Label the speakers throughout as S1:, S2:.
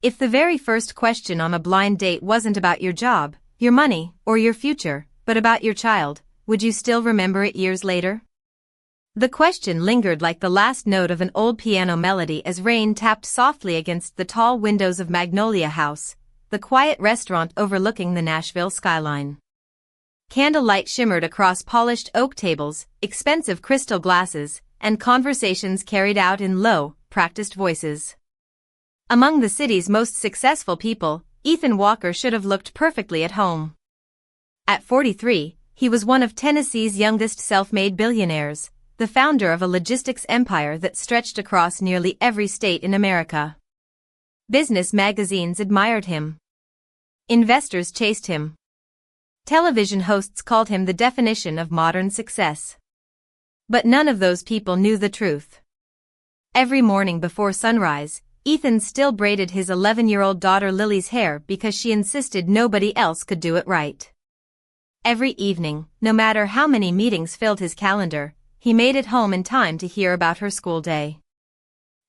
S1: If the very first question on a blind date wasn't about your job, your money, or your future, but about your child, would you still remember it years later? The question lingered like the last note of an old piano melody as rain tapped softly against the tall windows of Magnolia House, the quiet restaurant overlooking the Nashville skyline. Candlelight shimmered across polished oak tables, expensive crystal glasses, and conversations carried out in low, practiced voices. Among the city's most successful people, Ethan Walker should have looked perfectly at home. At 43, he was one of Tennessee's youngest self-made billionaires, the founder of a logistics empire that stretched across nearly every state in America. Business magazines admired him. Investors chased him. Television hosts called him the definition of modern success. But none of those people knew the truth. Every morning before sunrise, Ethan still braided his 11-year-old daughter Lily's hair because she insisted nobody else could do it right. Every evening, no matter how many meetings filled his calendar, he made it home in time to hear about her school day.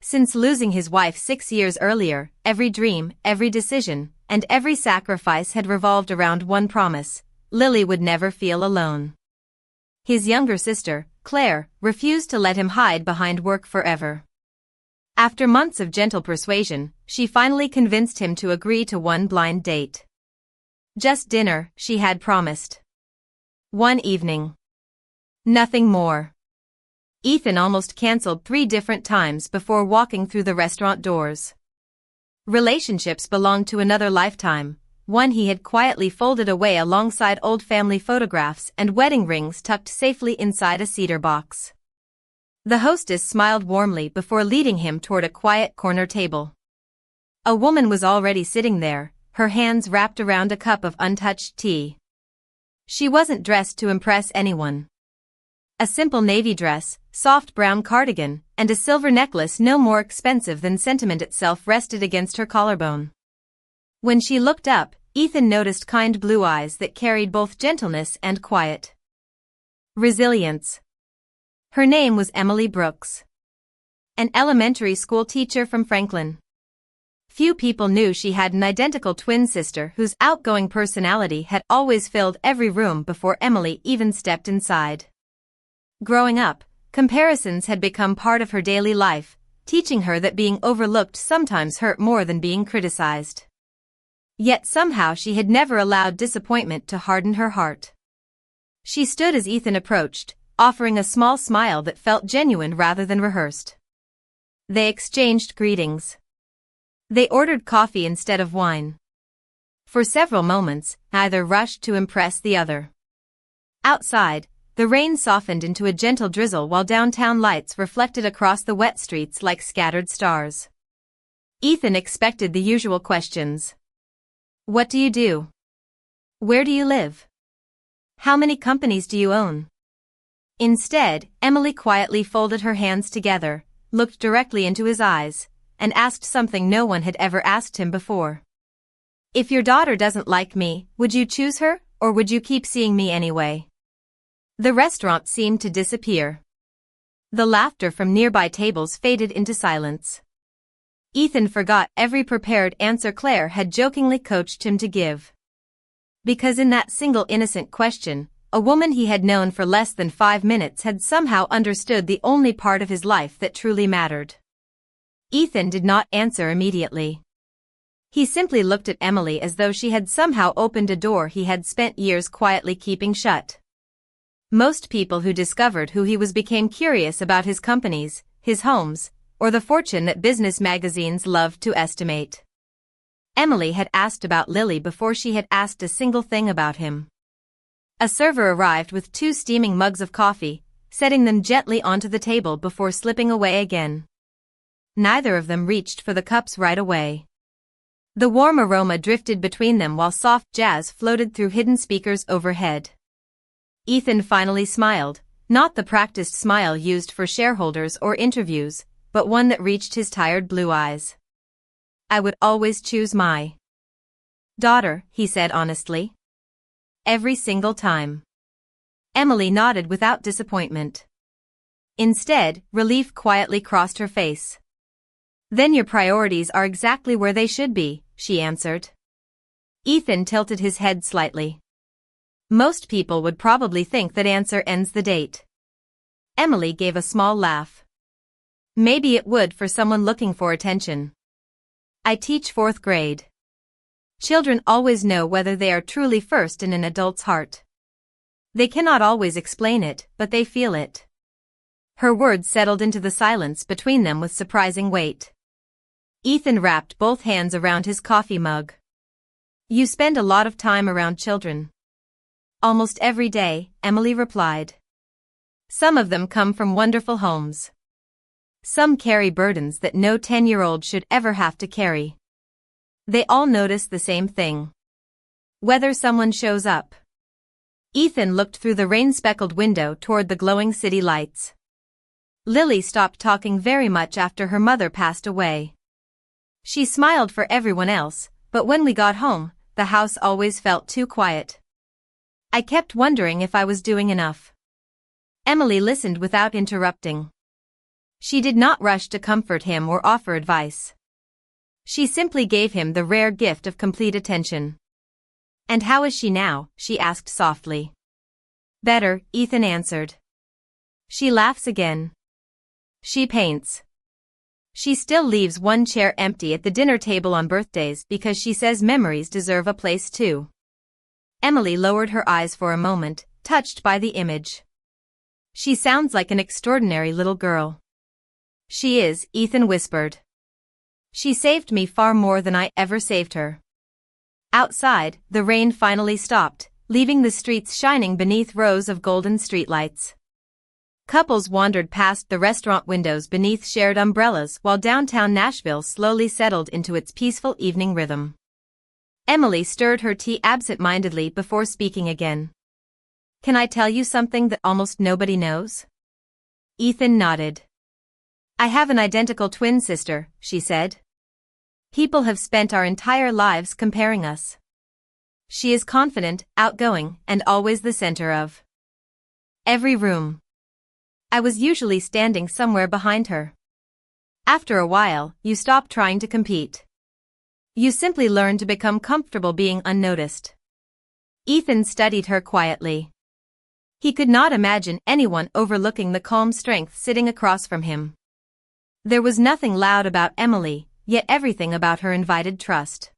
S1: Since losing his wife 6 years earlier, every dream, every decision, and every sacrifice had revolved around one promise: Lily would never feel alone. His younger sister, Claire, refused to let him hide behind work forever. After months of gentle persuasion, she finally convinced him to agree to one blind date. Just dinner, she had promised. One evening. Nothing more. Ethan almost canceled 3 different times before walking through the restaurant doors. Relationships belonged to another lifetime, one he had quietly folded away alongside old family photographs and wedding rings tucked safely inside a cedar box. The hostess smiled warmly before leading him toward a quiet corner table. A woman was already sitting there, her hands wrapped around a cup of untouched tea. She wasn't dressed to impress anyone. A simple navy dress, soft brown cardigan, and a silver necklace no more expensive than sentiment itself rested against her collarbone. When she looked up, Ethan noticed kind blue eyes that carried both gentleness and quiet. Resilience. Her name was Emily Brooks. An elementary school teacher from Franklin. Few people knew she had an identical twin sister whose outgoing personality had always filled every room before Emily even stepped inside. Growing up, comparisons had become part of her daily life, teaching her that being overlooked sometimes hurt more than being criticized. Yet somehow she had never allowed disappointment to harden her heart. She stood as Ethan approached, offering a small smile that felt genuine rather than rehearsed. They exchanged greetings. They ordered coffee instead of wine. For several moments, neither rushed to impress the other. Outside, the rain softened into a gentle drizzle while downtown lights reflected across the wet streets like scattered stars. Ethan expected the usual questions. What do you do? Where do you live? How many companies do you own? Instead, Emily quietly folded her hands together, looked directly into his eyes, and asked something no one had ever asked him before. If your daughter doesn't like me, would you choose her, or would you keep seeing me anyway? The restaurant seemed to disappear. The laughter from nearby tables faded into silence. Ethan forgot every prepared answer Claire had jokingly coached him to give. Because in that single innocent question, a woman he had known for less than 5 minutes had somehow understood the only part of his life that truly mattered. Ethan did not answer immediately. He simply looked at Emily as though she had somehow opened a door he had spent years quietly keeping shut. Most people who discovered who he was became curious about his companies, his homes, or the fortune that business magazines loved to estimate. Emily had asked about Lily before she had asked a single thing about him. A server arrived with 2 steaming mugs of coffee, setting them gently onto the table before slipping away again. Neither of them reached for the cups right away. The warm aroma drifted between them while soft jazz floated through hidden speakers overhead. Ethan finally smiled, not the practiced smile used for shareholders or interviews, but one that reached his tired blue eyes. I would always choose my daughter, he said honestly. Every single time. Emily nodded without disappointment. Instead, relief quietly crossed her face. Then your priorities are exactly where they should be, she answered. Ethan tilted his head slightly. Most people would probably think that answer ends the date. Emily gave a small laugh. Maybe it would for someone looking for attention. I teach 4th grade. Children always know whether they are truly first in an adult's heart. They cannot always explain it, but they feel it. Her words settled into the silence between them with surprising weight. Ethan wrapped both hands around his coffee mug. You spend a lot of time around children. Almost every day, Emily replied. Some of them come from wonderful homes. Some carry burdens that no 10-year-old should ever have to carry. They all notice the same thing. Whether someone shows up. Ethan looked through the rain-speckled window toward the glowing city lights. Lily stopped talking very much after her mother passed away. She smiled for everyone else, but when we got home, the house always felt too quiet. I kept wondering if I was doing enough. Emily listened without interrupting. She did not rush to comfort him or offer advice. She simply gave him the rare gift of complete attention. And how is she now? She asked softly. Better, Ethan answered. She laughs again. She paints. She still leaves one chair empty at the dinner table on birthdays because she says memories deserve a place too. Emily lowered her eyes for a moment, touched by the image. She sounds like an extraordinary little girl. She is, Ethan whispered. She saved me far more than I ever saved her. Outside, the rain finally stopped, leaving the streets shining beneath rows of golden streetlights. Couples wandered past the restaurant windows beneath shared umbrellas while downtown Nashville slowly settled into its peaceful evening rhythm. Emily stirred her tea absent-mindedly before speaking again. Can I tell you something that almost nobody knows? Ethan nodded. I have an identical twin sister, she said. People have spent our entire lives comparing us. She is confident, outgoing, and always the center of every room. I was usually standing somewhere behind her. After a while, you stop trying to compete. You simply learn to become comfortable being unnoticed. Ethan studied her quietly. He could not imagine anyone overlooking the calm strength sitting across from him. There was nothing loud about Emily, yet everything about her invited trust.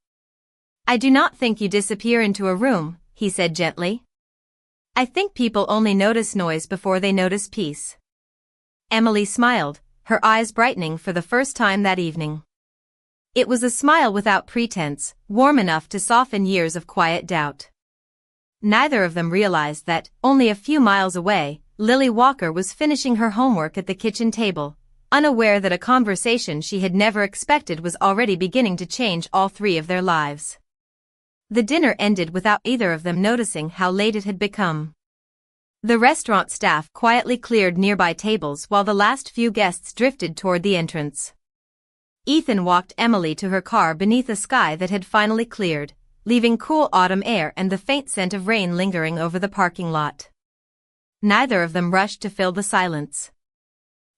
S1: I do not think you disappear into a room, he said gently. I think people only notice noise before they notice peace. Emily smiled, her eyes brightening for the first time that evening. It was a smile without pretense, warm enough to soften years of quiet doubt. Neither of them realized that, only a few miles away, Lily Walker was finishing her homework at the kitchen table, unaware that a conversation she had never expected was already beginning to change all three of their lives. The dinner ended without either of them noticing how late it had become. The restaurant staff quietly cleared nearby tables while the last few guests drifted toward the entrance. Ethan walked Emily to her car beneath a sky that had finally cleared, leaving cool autumn air and the faint scent of rain lingering over the parking lot. Neither of them rushed to fill the silence.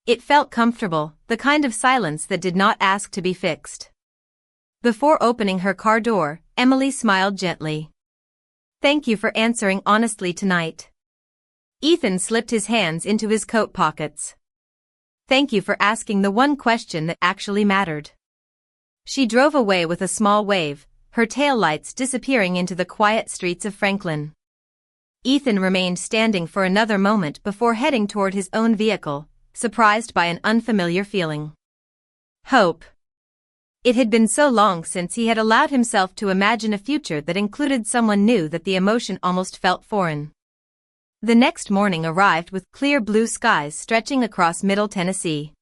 S1: It felt comfortable, the kind of silence that did not ask to be fixed. Before opening her car door, Emily smiled gently. Thank you for answering honestly tonight. Ethan slipped his hands into his coat pockets. Thank you for asking the one question that actually mattered. She drove away with a small wave, her taillights disappearing into the quiet streets of Franklin. Ethan remained standing for another moment before heading toward his own vehicle, surprised by an unfamiliar feeling. Hope. It had been so long since he had allowed himself to imagine a future that included someone new that the emotion almost felt foreign. The next morning arrived with clear blue skies stretching across Middle Tennessee.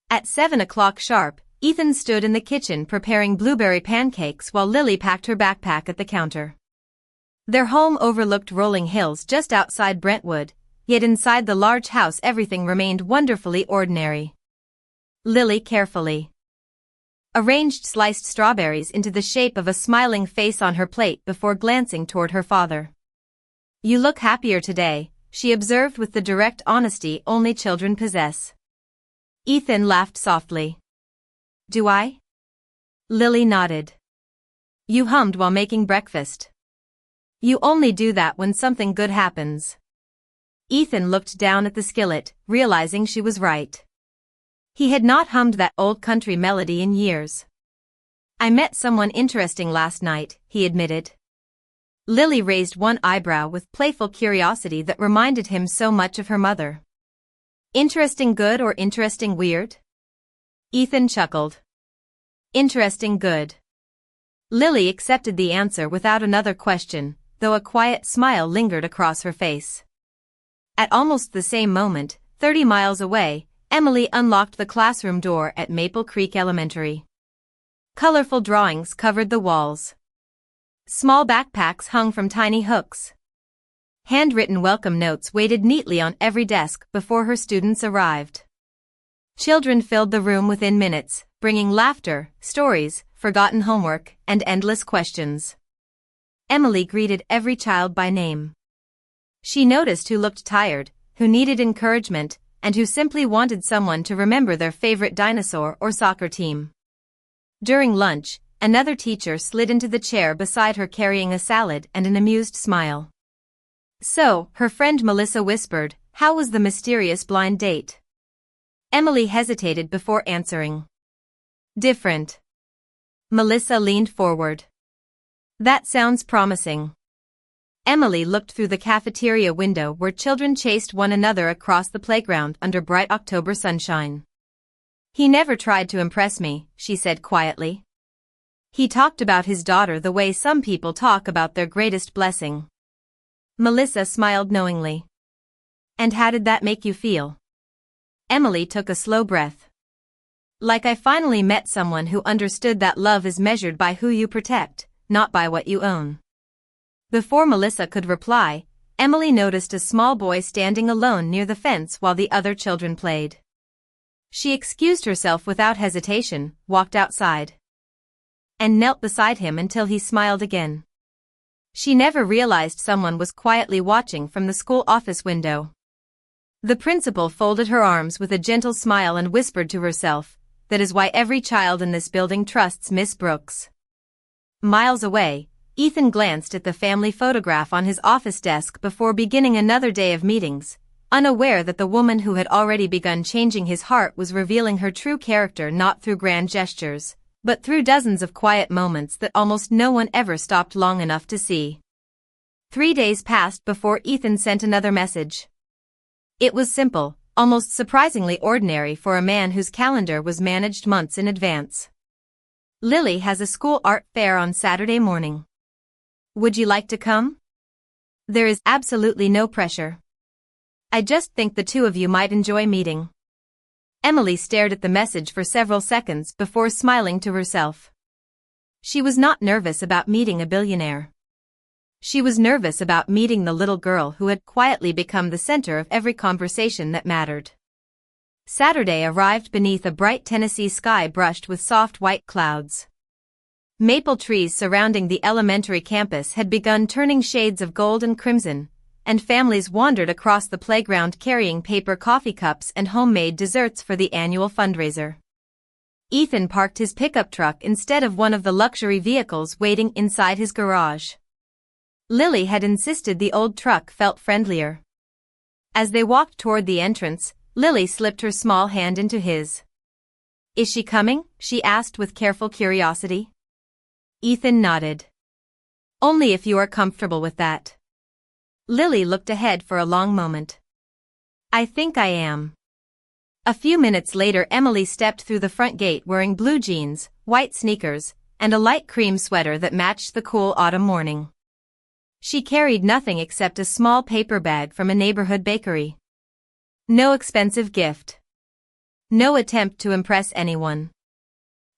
S1: At 7 o'clock sharp, Ethan stood in the kitchen preparing blueberry pancakes while Lily packed her backpack at the counter. Their home overlooked rolling hills just outside Brentwood, yet inside the large house everything remained wonderfully ordinary. Lily carefully arranged sliced strawberries into the shape of a smiling face on her plate before glancing toward her father. You look happier today, she observed with the direct honesty only children possess. Ethan laughed softly. Do I? Lily nodded. You hummed while making breakfast. You only do that when something good happens. Ethan looked down at the skillet, realizing she was right. He had not hummed that old country melody in years. I met someone interesting last night, he admitted. Lily raised one eyebrow with playful curiosity that reminded him so much of her mother. Interesting good or interesting weird? Ethan chuckled. Interesting good. Lily accepted the answer without another question, though a quiet smile lingered across her face. At almost the same moment, 30 miles away, Emily unlocked the classroom door at Maple Creek Elementary. Colorful drawings covered the walls. Small backpacks hung from tiny hooks. Handwritten welcome notes waited neatly on every desk before her students arrived. Children filled the room within minutes, bringing laughter, stories, forgotten homework, and endless questions. Emily greeted every child by name. She noticed who looked tired, who needed encouragement, and who simply wanted someone to remember their favorite dinosaur or soccer team. During lunch, another teacher slid into the chair beside her carrying a salad and an amused smile. So, her friend Melissa whispered, "How was the mysterious blind date?" Emily hesitated before answering. "Different." Melissa leaned forward. "That sounds promising." Emily looked through the cafeteria window where children chased one another across the playground under bright October sunshine. "He never tried to impress me," she said quietly. "He talked about his daughter the way some people talk about their greatest blessing." Melissa smiled knowingly. "And how did that make you feel?" Emily took a slow breath. "Like I finally met someone who understood that love is measured by who you protect, not by what you own." Before Melissa could reply, Emily noticed a small boy standing alone near the fence while the other children played. She excused herself without hesitation, walked outside, and knelt beside him until he smiled again. She never realized someone was quietly watching from the school office window. The principal folded her arms with a gentle smile and whispered to herself, "That is why every child in this building trusts Miss Brooks." Miles away, Ethan glanced at the family photograph on his office desk before beginning another day of meetings, unaware that the woman who had already begun changing his heart was revealing her true character not through grand gestures, but through dozens of quiet moments that almost no one ever stopped long enough to see. 3 days passed before Ethan sent another message. It was simple, almost surprisingly ordinary for a man whose calendar was managed months in advance. "Lily has a school art fair on Saturday morning. Would you like to come? There is absolutely no pressure. I just think the two of you might enjoy meeting." Emily stared at the message for several seconds before smiling to herself. She was not nervous about meeting a billionaire. She was nervous about meeting the little girl who had quietly become the center of every conversation that mattered. Saturday arrived beneath a bright Tennessee sky brushed with soft white clouds. Maple trees surrounding the elementary campus had begun turning shades of gold and crimson, and families wandered across the playground carrying paper coffee cups and homemade desserts for the annual fundraiser. Ethan parked his pickup truck instead of one of the luxury vehicles waiting inside his garage. Lily had insisted the old truck felt friendlier. As they walked toward the entrance, Lily slipped her small hand into his. "Is she coming?" she asked with careful curiosity. Ethan nodded. "Only if you are comfortable with that." Lily looked ahead for a long moment. "I think I am." A few minutes later Emily stepped through the front gate wearing blue jeans, white sneakers, and a light cream sweater that matched the cool autumn morning. She carried nothing except a small paper bag from a neighborhood bakery. No expensive gift. No attempt to impress anyone.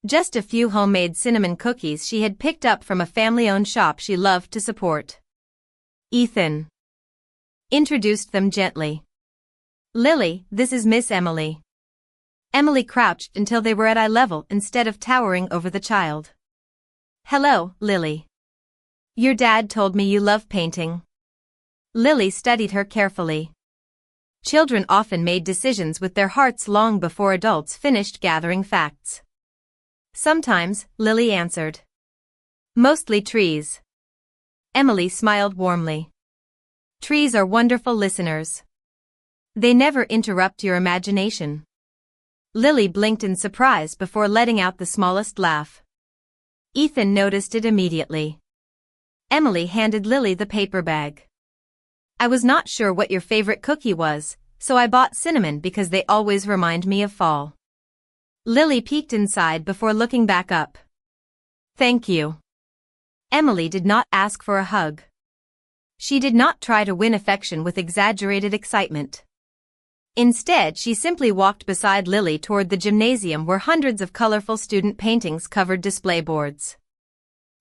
S1: Just a few homemade cinnamon cookies she had picked up from a family-owned shop she loved to support. Ethan introduced them gently. "Lily, this is Miss Emily." Emily crouched until they were at eye level instead of towering over the child. "Hello, Lily. Your dad told me you love painting." Lily studied her carefully. Children often made decisions with their hearts long before adults finished gathering facts. Sometimes, Lily answered. Mostly trees. Emily smiled warmly. Trees are wonderful listeners. They never interrupt your imagination. Lily blinked in surprise before letting out the smallest laugh. Ethan noticed it immediately. Emily handed Lily the paper bag. I was not sure what your favorite cookie was, so I bought cinnamon because they always remind me of fall. Lily peeked inside before looking back up. Thank you. Emily did not ask for a hug. She did not try to win affection with exaggerated excitement. Instead, she simply walked beside Lily toward the gymnasium where hundreds of colorful student paintings covered display boards.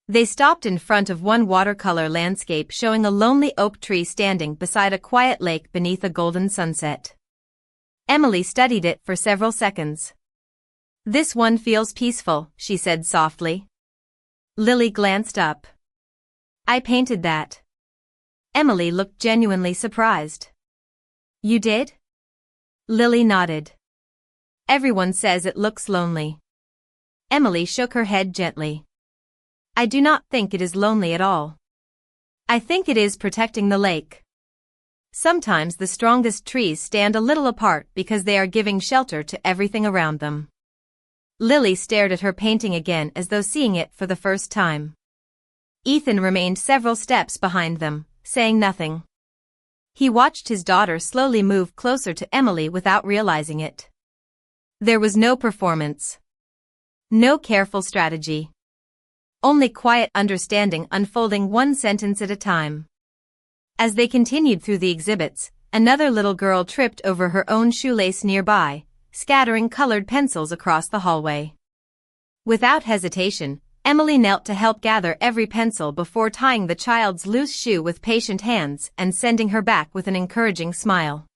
S1: They stopped in front of one watercolor landscape showing a lonely oak tree standing beside a quiet lake beneath a golden sunset. Emily studied it for several seconds. This one feels peaceful, she said softly. Lily glanced up. I painted that. Emily looked genuinely surprised. You did? Lily nodded. Everyone says it looks lonely. Emily shook her head gently. I do not think it is lonely at all. I think it is protecting the lake. Sometimes the strongest trees stand a little apart because they are giving shelter to everything around them. Lily stared at her painting again as though seeing it for the first time. Ethan remained several steps behind them, saying nothing. He watched his daughter slowly move closer to Emily without realizing it. There was no performance. No careful strategy. Only quiet understanding unfolding one sentence at a time. As they continued through the exhibits, another little girl tripped over her own shoelace nearby, scattering colored pencils across the hallway. Without hesitation, Emily knelt to help gather every pencil before tying the child's loose shoe with patient hands and sending her back with an encouraging smile.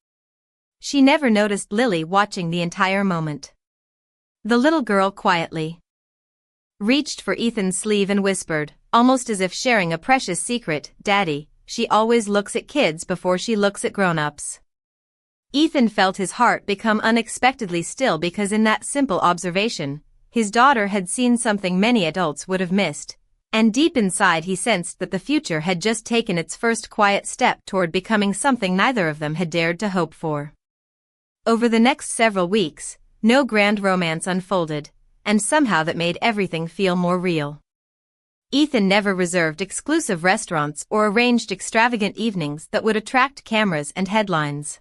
S1: She never noticed Lily watching the entire moment. The little girl quietly reached for Ethan's sleeve and whispered, almost as if sharing a precious secret, Daddy, she always looks at kids before she looks at grown-ups. Ethan felt his heart become unexpectedly still because in that simple observation, his daughter had seen something many adults would have missed, and deep inside he sensed that the future had just taken its first quiet step toward becoming something neither of them had dared to hope for. Over the next several weeks, no grand romance unfolded, and somehow that made everything feel more real. Ethan never reserved exclusive restaurants or arranged extravagant evenings that would attract cameras and headlines.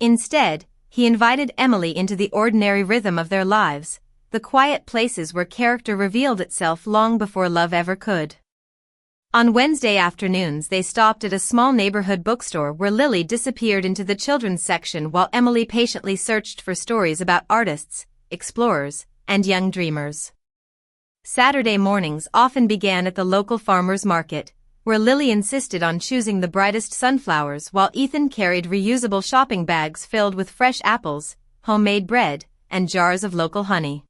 S1: Instead, he invited Emily into the ordinary rhythm of their lives, the quiet places where character revealed itself long before love ever could. On Wednesday afternoons they stopped at a small neighborhood bookstore where Lily disappeared into the children's section while Emily patiently searched for stories about artists, explorers, and young dreamers. Saturday mornings often began at the local farmers market, where Lily insisted on choosing the brightest sunflowers while Ethan carried reusable shopping bags filled with fresh apples, homemade bread, and jars of local honey.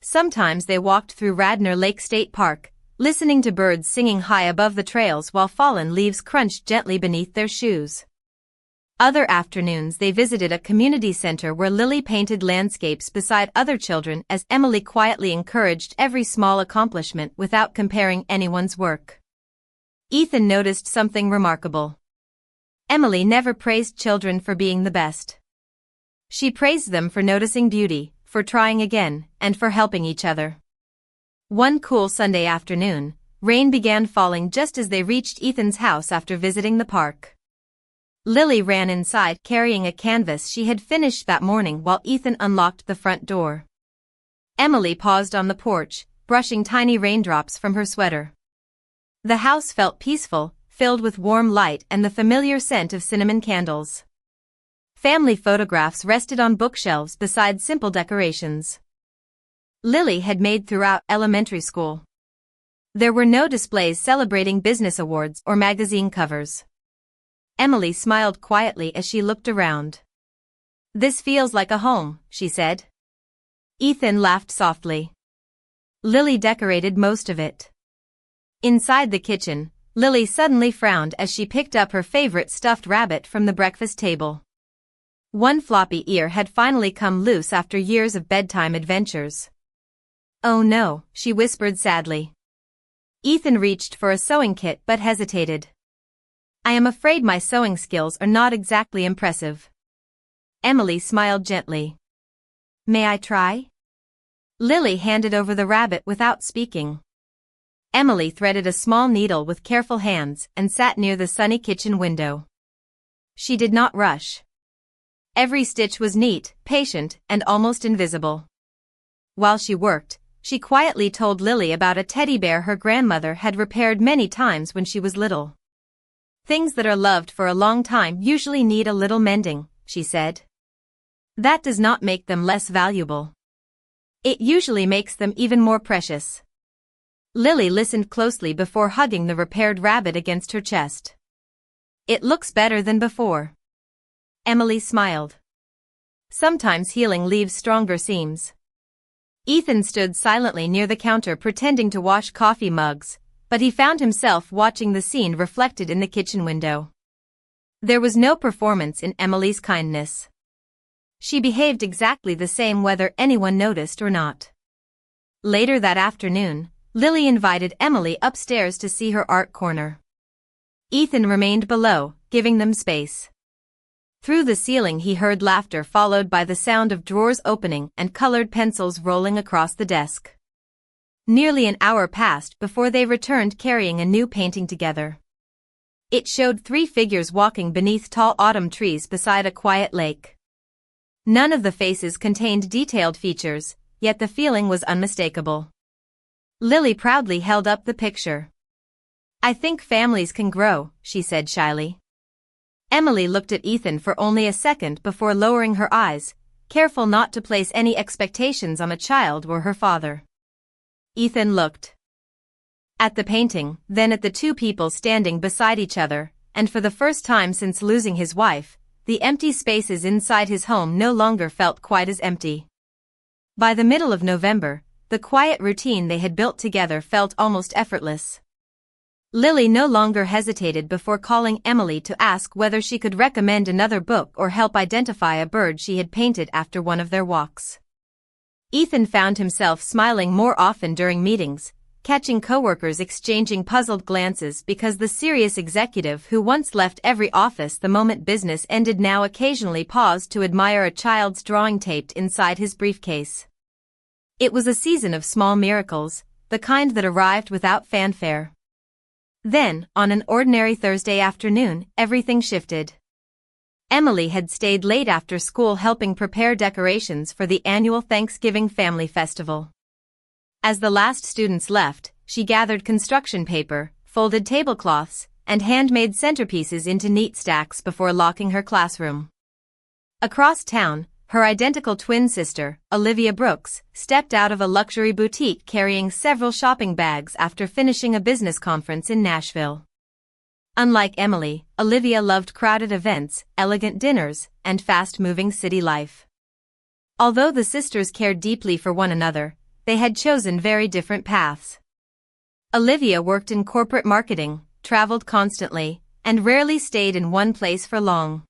S1: Sometimes they walked through Radnor Lake State Park, listening to birds singing high above the trails while fallen leaves crunched gently beneath their shoes. Other afternoons they visited a community center where Lily painted landscapes beside other children as Emily quietly encouraged every small accomplishment without comparing anyone's work. Ethan noticed something remarkable. Emily never praised children for being the best. She praised them for noticing beauty, for trying again, and for helping each other. One cool Sunday afternoon, rain began falling just as they reached Ethan's house after visiting the park. Lily ran inside carrying a canvas she had finished that morning while Ethan unlocked the front door. Emily paused on the porch, brushing tiny raindrops from her sweater. The house felt peaceful, filled with warm light and the familiar scent of cinnamon candles. Family photographs rested on bookshelves beside simple decorations. Lily had made throughout elementary school. There were no displays celebrating business awards or magazine covers. Emily smiled quietly as she looked around. This feels like a home, she said. Ethan laughed softly. Lily decorated most of it. Inside the kitchen, Lily suddenly frowned as she picked up her favorite stuffed rabbit from the breakfast table. One floppy ear had finally come loose after years of bedtime adventures. Oh no, she whispered sadly. Ethan reached for a sewing kit but hesitated. I am afraid my sewing skills are not exactly impressive. Emily smiled gently. May I try? Lily handed over the rabbit without speaking. Emily threaded a small needle with careful hands and sat near the sunny kitchen window. She did not rush. Every stitch was neat, patient, and almost invisible. While she worked, she quietly told Lily about a teddy bear her grandmother had repaired many times when she was little. Things that are loved for a long time usually need a little mending, she said. That does not make them less valuable. It usually makes them even more precious. Lily listened closely before hugging the repaired rabbit against her chest. It looks better than before. Emily smiled. Sometimes healing leaves stronger seams. Ethan stood silently near the counter pretending to wash coffee mugs, but he found himself watching the scene reflected in the kitchen window. There was no performance in Emily's kindness. She behaved exactly the same whether anyone noticed or not. Later that afternoon, Lily invited Emily upstairs to see her art corner. Ethan remained below, giving them space. Through the ceiling he heard laughter followed by the sound of drawers opening and colored pencils rolling across the desk. Nearly an hour passed before they returned carrying a new painting together. It showed 3 figures walking beneath tall autumn trees beside a quiet lake. None of the faces contained detailed features, yet the feeling was unmistakable. Lily proudly held up the picture. I think families can grow, she said shyly. Emily looked at Ethan for only a second before lowering her eyes, careful not to place any expectations on a child or her father. Ethan looked at the painting, then at the 2 people standing beside each other, and for the first time since losing his wife, the empty spaces inside his home no longer felt quite as empty. By the middle of November, the quiet routine they had built together felt almost effortless. Lily no longer hesitated before calling Emily to ask whether she could recommend another book or help identify a bird she had painted after one of their walks. Ethan found himself smiling more often during meetings, catching coworkers exchanging puzzled glances because the serious executive who once left every office the moment business ended now occasionally paused to admire a child's drawing taped inside his briefcase. It was a season of small miracles, the kind that arrived without fanfare. Then, on an ordinary Thursday afternoon, everything shifted. Emily had stayed late after school helping prepare decorations for the annual Thanksgiving family festival. As the last students left, she gathered construction paper, folded tablecloths, and handmade centerpieces into neat stacks before locking her classroom. Across town, her identical twin sister, Olivia Brooks, stepped out of a luxury boutique carrying several shopping bags after finishing a business conference in Nashville. Unlike Emily, Olivia loved crowded events, elegant dinners, and fast-moving city life. Although the sisters cared deeply for one another, they had chosen very different paths. Olivia worked in corporate marketing, traveled constantly, and rarely stayed in one place for long.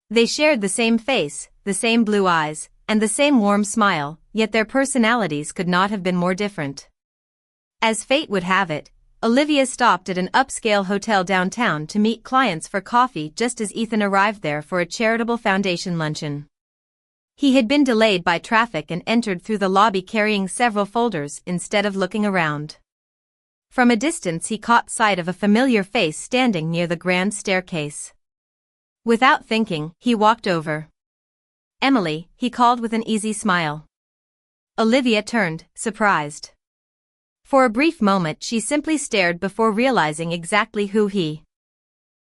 S1: They shared the same face, the same blue eyes, and the same warm smile, yet their personalities could not have been more different. As fate would have it, Olivia stopped at an upscale hotel downtown to meet clients for coffee just as Ethan arrived there for a charitable foundation luncheon. He had been delayed by traffic and entered through the lobby carrying several folders instead of looking around. From a distance he caught sight of a familiar face standing near the grand staircase. Without thinking, he walked over. Emily, he called with an easy smile. Olivia turned, surprised. For a brief moment she simply stared before realizing exactly who he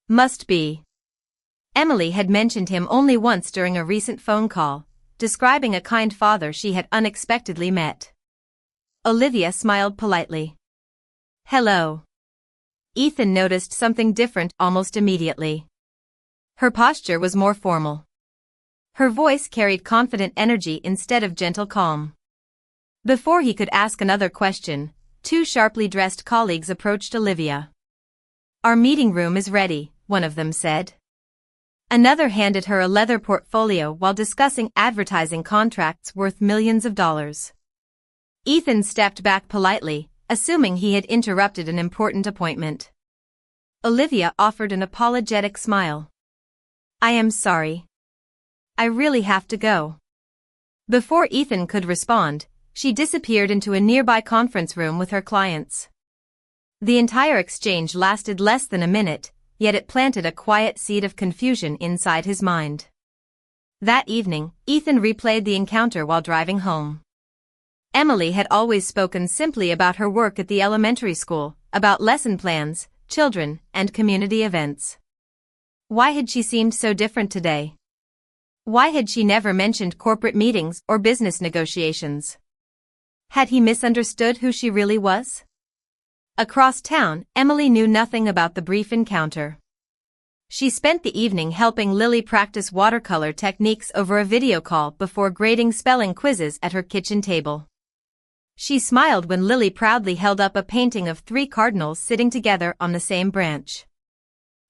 S1: must be. Emily had mentioned him only once during a recent phone call, describing a kind father she had unexpectedly met. Olivia smiled politely. Hello. Ethan noticed something different almost immediately. Her posture was more formal. Her voice carried confident energy instead of gentle calm. Before he could ask another question, 2 sharply dressed colleagues approached Olivia. Our meeting room is ready, one of them said. Another handed her a leather portfolio while discussing advertising contracts worth millions of dollars. Ethan stepped back politely, assuming he had interrupted an important appointment. Olivia offered an apologetic smile. I am sorry. I really have to go. Before Ethan could respond, she disappeared into a nearby conference room with her clients. The entire exchange lasted less than a minute, yet it planted a quiet seed of confusion inside his mind. That evening, Ethan replayed the encounter while driving home. Emily had always spoken simply about her work at the elementary school, about lesson plans, children, and community events. Why had she seemed so different today? Why had she never mentioned corporate meetings or business negotiations? Had he misunderstood who she really was? Across town, Emily knew nothing about the brief encounter. She spent the evening helping Lily practice watercolor techniques over a video call before grading spelling quizzes at her kitchen table. She smiled when Lily proudly held up a painting of 3 cardinals sitting together on the same branch.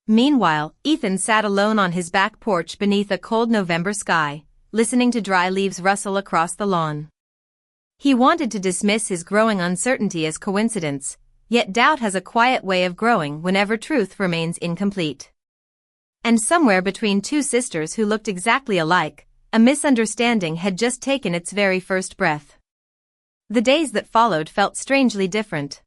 S1: Meanwhile, Ethan sat alone on his back porch beneath a cold November sky, listening to dry leaves rustle across the lawn. He wanted to dismiss his growing uncertainty as coincidence, yet doubt has a quiet way of growing whenever truth remains incomplete. And somewhere between 2 sisters who looked exactly alike, a misunderstanding had just taken its very first breath. The days that followed felt strangely different.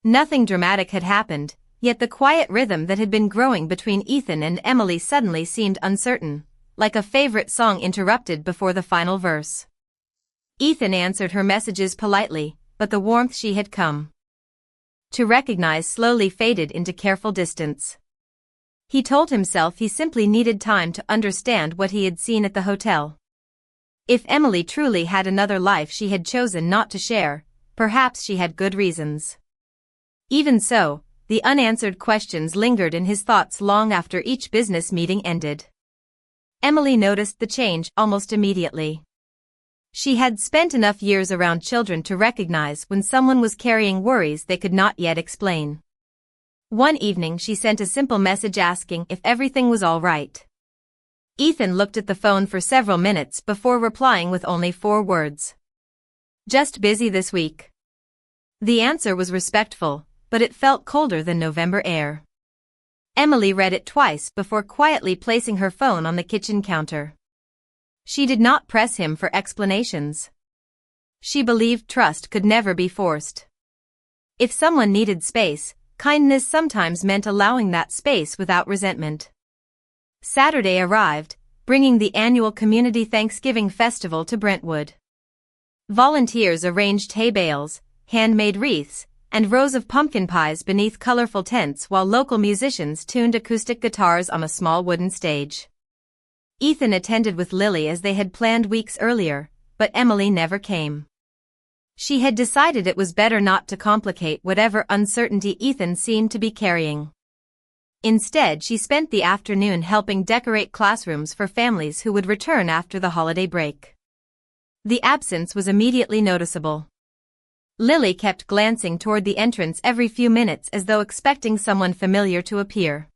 S1: Nothing dramatic had happened, yet the quiet rhythm that had been growing between Ethan and Emily suddenly seemed uncertain, like a favorite song interrupted before the final verse. Ethan answered her messages politely, but the warmth she had come to recognize slowly faded into careful distance. He told himself he simply needed time to understand what he had seen at the hotel. If Emily truly had another life she had chosen not to share, perhaps she had good reasons. Even so, the unanswered questions lingered in his thoughts long after each business meeting ended. Emily noticed the change almost immediately. She had spent enough years around children to recognize when someone was carrying worries they could not yet explain. One evening she sent a simple message asking if everything was all right. Ethan looked at the phone for several minutes before replying with only 4 words. Just busy this week. The answer was respectful, but it felt colder than November air. Emily read it twice before quietly placing her phone on the kitchen counter. She did not press him for explanations. She believed trust could never be forced. If someone needed space, kindness sometimes meant allowing that space without resentment. Saturday arrived, bringing the annual community Thanksgiving festival to Brentwood. Volunteers arranged hay bales, handmade wreaths, and rows of pumpkin pies beneath colorful tents while local musicians tuned acoustic guitars on a small wooden stage. Ethan attended with Lily as they had planned weeks earlier, but Emily never came. She had decided it was better not to complicate whatever uncertainty Ethan seemed to be carrying. Instead, she spent the afternoon helping decorate classrooms for families who would return after the holiday break. The absence was immediately noticeable. Lily kept glancing toward the entrance every few minutes as though expecting someone familiar to appear.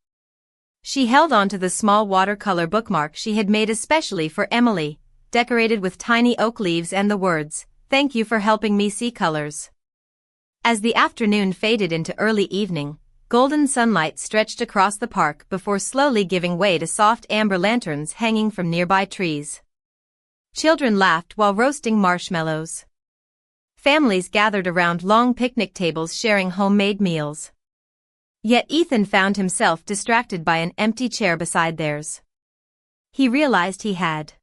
S1: She held on to the small watercolor bookmark she had made especially for Emily, decorated with tiny oak leaves and the words, "Thank you for helping me see colors." As the afternoon faded into early evening, golden sunlight stretched across the park before slowly giving way to soft amber lanterns hanging from nearby trees. Children laughed while roasting marshmallows. Families gathered around long picnic tables sharing homemade meals. Yet Ethan found himself distracted by an empty chair beside theirs. He realized he had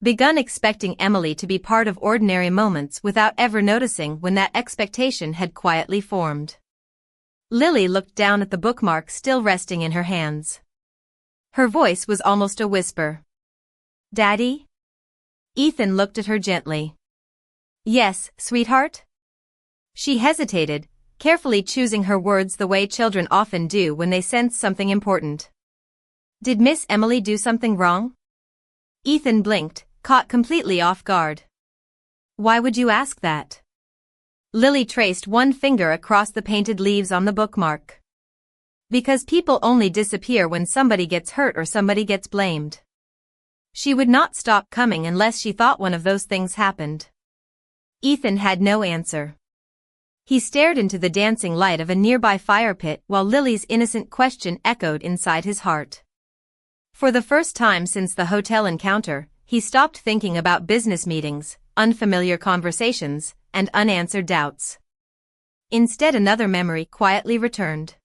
S1: begun expecting Emily to be part of ordinary moments without ever noticing when that expectation had quietly formed. Lily looked down at the bookmark still resting in her hands. Her voice was almost a whisper. "Daddy?" Ethan looked at her gently. "Yes, sweetheart?" She hesitated, carefully choosing her words the way children often do when they sense something important. "Did Miss Emily do something wrong?" Ethan blinked, caught completely off guard. "Why would you ask that?" Lily traced one finger across the painted leaves on the bookmark. "Because people only disappear when somebody gets hurt or somebody gets blamed." She would not stop coming unless she thought one of those things happened. Ethan had no answer. He stared into the dancing light of a nearby fire pit while Lily's innocent question echoed inside his heart. For the first time since the hotel encounter, he stopped thinking about business meetings, unfamiliar conversations, and unanswered doubts. Instead, another memory quietly returned.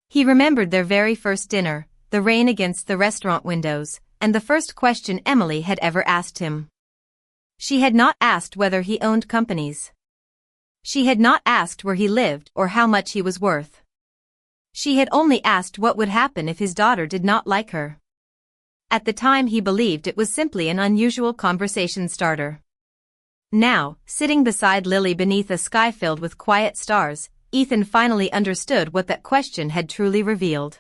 S1: He remembered their very first dinner, the rain against the restaurant windows, and the first question Emily had ever asked him. She had not asked whether he owned companies. She had not asked where he lived or how much he was worth. She had only asked what would happen if his daughter did not like her. At the time he believed it was simply an unusual conversation starter. Now, sitting beside Lily beneath a sky filled with quiet stars, Ethan finally understood what that question had truly revealed.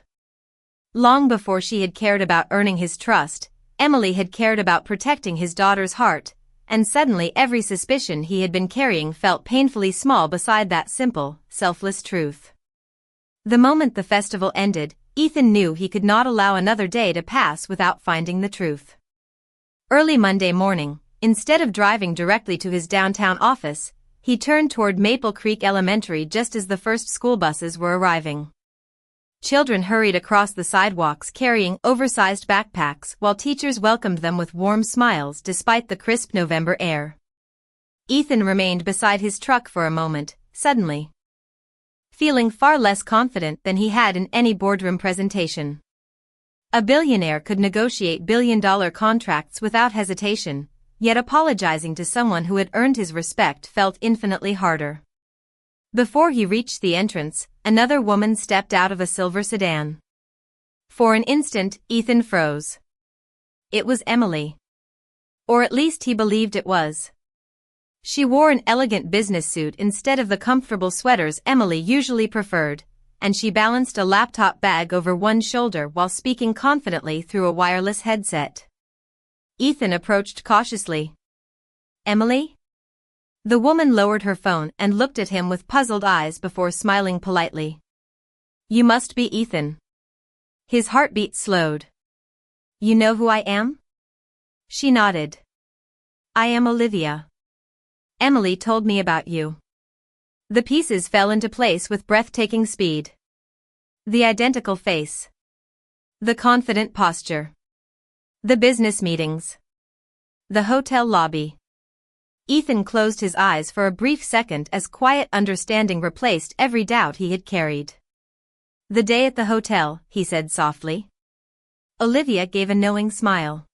S1: Long before she had cared about earning his trust, Emily had cared about protecting his daughter's heart, and suddenly every suspicion he had been carrying felt painfully small beside that simple, selfless truth. The moment the festival ended, Ethan knew he could not allow another day to pass without finding the truth. Early Monday morning, instead of driving directly to his downtown office, he turned toward Maple Creek Elementary just as the first school buses were arriving. Children hurried across the sidewalks carrying oversized backpacks while teachers welcomed them with warm smiles despite the crisp November air. Ethan remained beside his truck for a moment, suddenly feeling far less confident than he had in any boardroom presentation. A billionaire could negotiate billion-dollar contracts without hesitation, yet apologizing to someone who had earned his respect felt infinitely harder. Before he reached the entrance, another woman stepped out of a silver sedan. For an instant, Ethan froze. It was Emily. Or at least he believed it was. She wore an elegant business suit instead of the comfortable sweaters Emily usually preferred, and she balanced a laptop bag over one shoulder while speaking confidently through a wireless headset. Ethan approached cautiously. "Emily?" The woman lowered her phone and looked at him with puzzled eyes before smiling politely. "You must be Ethan." His heartbeat slowed. "You know who I am?" She nodded. "I am Olivia. Emily told me about you." The pieces fell into place with breathtaking speed. The identical face. The confident posture. The business meetings. The hotel lobby. Ethan closed his eyes for a brief second as quiet understanding replaced every doubt he had carried. "The day at the hotel," he said softly. Olivia gave a knowing smile.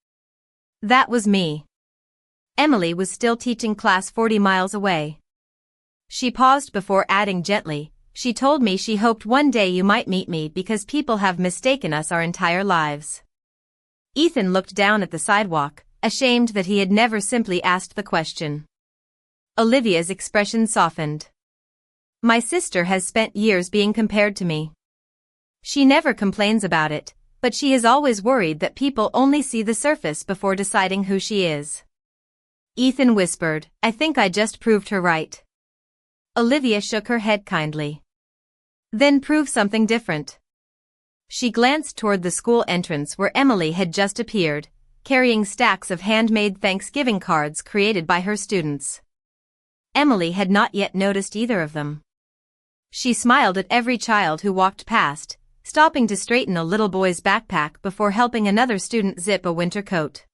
S1: "That was me." Emily was still teaching class 40 miles away. She paused before adding gently, "She told me she hoped one day you might meet me because people have mistaken us our entire lives." Ethan looked down at the sidewalk, ashamed that he had never simply asked the question. Olivia's expression softened. "My sister has spent years being compared to me. She never complains about it, but she is always worried that people only see the surface before deciding who she is." Ethan whispered, "I think I just proved her right." Olivia shook her head kindly. "Then prove something different." She glanced toward the school entrance where Emily had just appeared, carrying stacks of handmade Thanksgiving cards created by her students. Emily had not yet noticed either of them. She smiled at every child who walked past, stopping to straighten a little boy's backpack before helping another student zip a winter coat.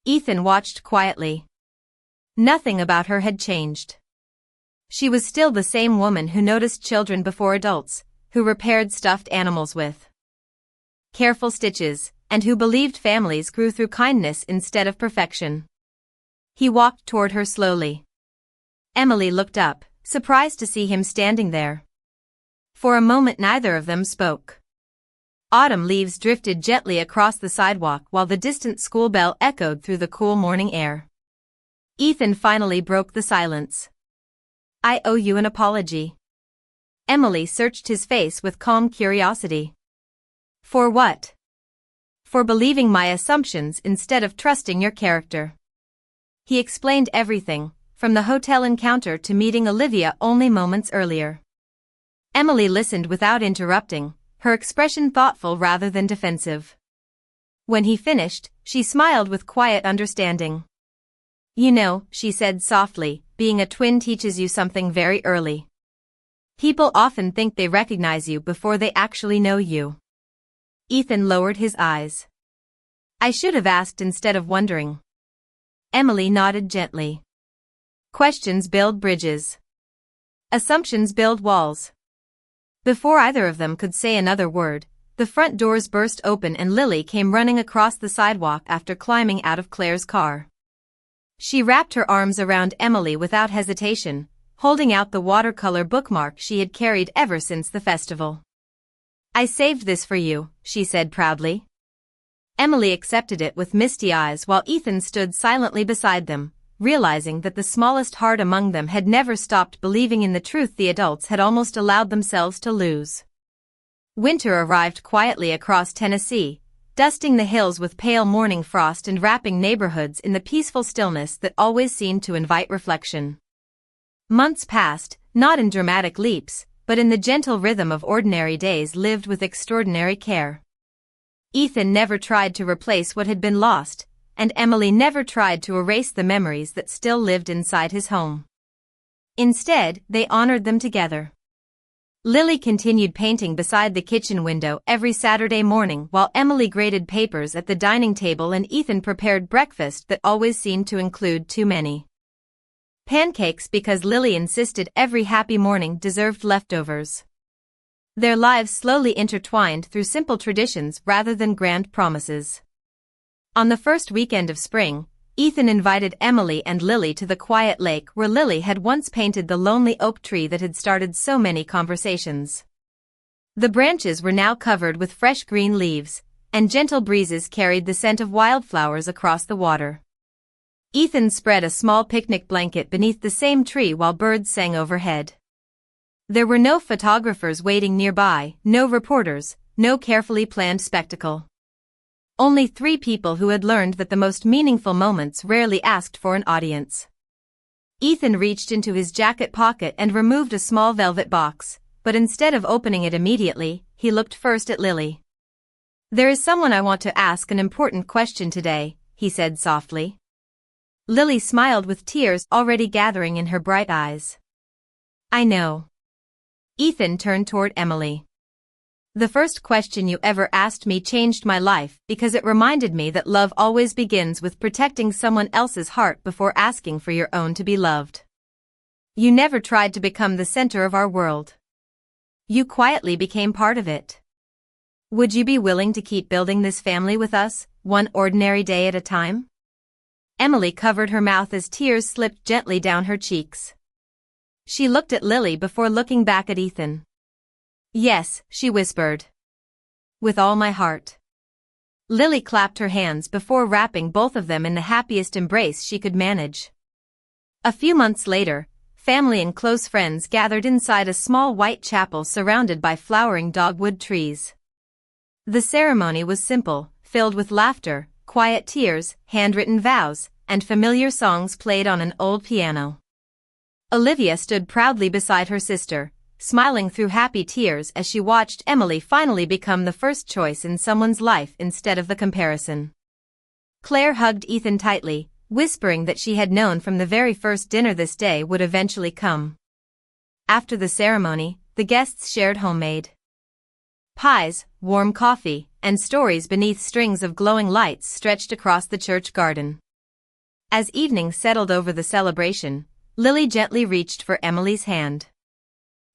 S1: Ethan watched quietly. Nothing about her had changed. She was still the same woman who noticed children before adults, who repaired stuffed animals with careful stitches, and who believed families grew through kindness instead of perfection. He walked toward her slowly. Emily looked up, surprised to see him standing there. For a moment neither of them spoke. Autumn leaves drifted gently across the sidewalk while the distant school bell echoed through the cool morning air. Ethan finally broke the silence. "I owe you an apology." Emily searched his face with calm curiosity. "For what?" "For believing my assumptions instead of trusting your character." He explained everything, from the hotel encounter to meeting Olivia only moments earlier. Emily listened without interrupting, her expression thoughtful rather than defensive. When he finished, she smiled with quiet understanding. You know, she said softly, being a twin teaches you something very early. People often think they recognize you before they actually know you. Ethan lowered his eyes. I should have asked instead of wondering. Emily nodded gently. Questions build bridges. Assumptions build walls. Before either of them could say another word, the front doors burst open and Lily came running across the sidewalk after climbing out of Claire's car. She wrapped her arms around Emily without hesitation, holding out the watercolor bookmark she had carried ever since the festival. I saved this for you, she said proudly. Emily accepted it with misty eyes while Ethan stood silently beside them, realizing that the smallest heart among them had never stopped believing in the truth the adults had almost allowed themselves to lose. Winter arrived quietly across Tennessee, dusting the hills with pale morning frost and wrapping neighborhoods in the peaceful stillness that always seemed to invite reflection. Months passed, not in dramatic leaps, but in the gentle rhythm of ordinary days lived with extraordinary care. Ethan never tried to replace what had been lost, and Emily never tried to erase the memories that still lived inside his home. Instead, they honored them together. Lily continued painting beside the kitchen window every Saturday morning while Emily graded papers at the dining table and Ethan prepared breakfast that always seemed to include too many pancakes because Lily insisted every happy morning deserved leftovers. Their lives slowly intertwined through simple traditions rather than grand promises. On the first weekend of spring, Ethan invited Emily and Lily to the quiet lake where Lily had once painted the lonely oak tree that had started so many conversations. The branches were now covered with fresh green leaves, and gentle breezes carried the scent of wildflowers across the water. Ethan spread a small picnic blanket beneath the same tree while birds sang overhead. There were no photographers waiting nearby, no reporters, no carefully planned spectacle. Only 3 people who had learned that the most meaningful moments rarely asked for an audience. Ethan reached into his jacket pocket and removed a small velvet box, but instead of opening it immediately, he looked first at Lily. There is someone I want to ask an important question today, he said softly. Lily smiled with tears already gathering in her bright eyes. I know. Ethan turned toward Emily. The first question you ever asked me changed my life because it reminded me that love always begins with protecting someone else's heart before asking for your own to be loved. You never tried to become the center of our world. You quietly became part of it. Would you be willing to keep building this family with us, one ordinary day at a time? Emily covered her mouth as tears slipped gently down her cheeks. She looked at Lily before looking back at Ethan. Yes, she whispered. With all my heart. Lily clapped her hands before wrapping both of them in the happiest embrace she could manage. A few months later, family and close friends gathered inside a small white chapel surrounded by flowering dogwood trees. The ceremony was simple, filled with laughter, quiet tears, handwritten vows, and familiar songs played on an old piano. Olivia stood proudly beside her sister, smiling through happy tears as she watched Emily finally become the first choice in someone's life instead of the comparison. Claire hugged Ethan tightly, whispering that she had known from the very first dinner this day would eventually come. After the ceremony, the guests shared homemade pies, warm coffee, and stories beneath strings of glowing lights stretched across the church garden. As evening settled over the celebration, Lily gently reached for Emily's hand.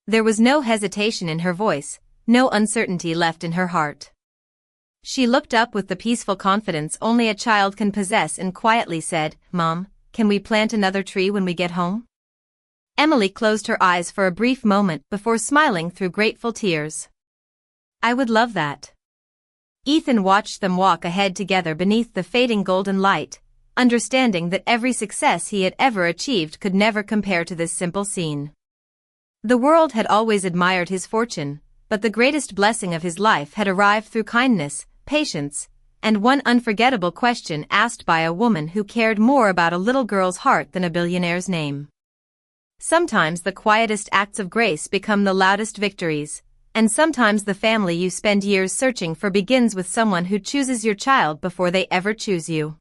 S1: There was no hesitation in her voice, no uncertainty left in her heart. She looked up with the peaceful confidence only a child can possess and quietly said, Mom, can we plant another tree when we get home? Emily closed her eyes for a brief moment before smiling through grateful tears. I would love that. Ethan watched them walk ahead together beneath the fading golden light, understanding that every success he had ever achieved could never compare to this simple scene. The world had always admired his fortune, but the greatest blessing of his life had arrived through kindness, patience, and one unforgettable question asked by a woman who cared more about a little girl's heart than a billionaire's name. Sometimes the quietest acts of grace become the loudest victories, and sometimes the family you spend years searching for begins with someone who chooses your child before they ever choose you.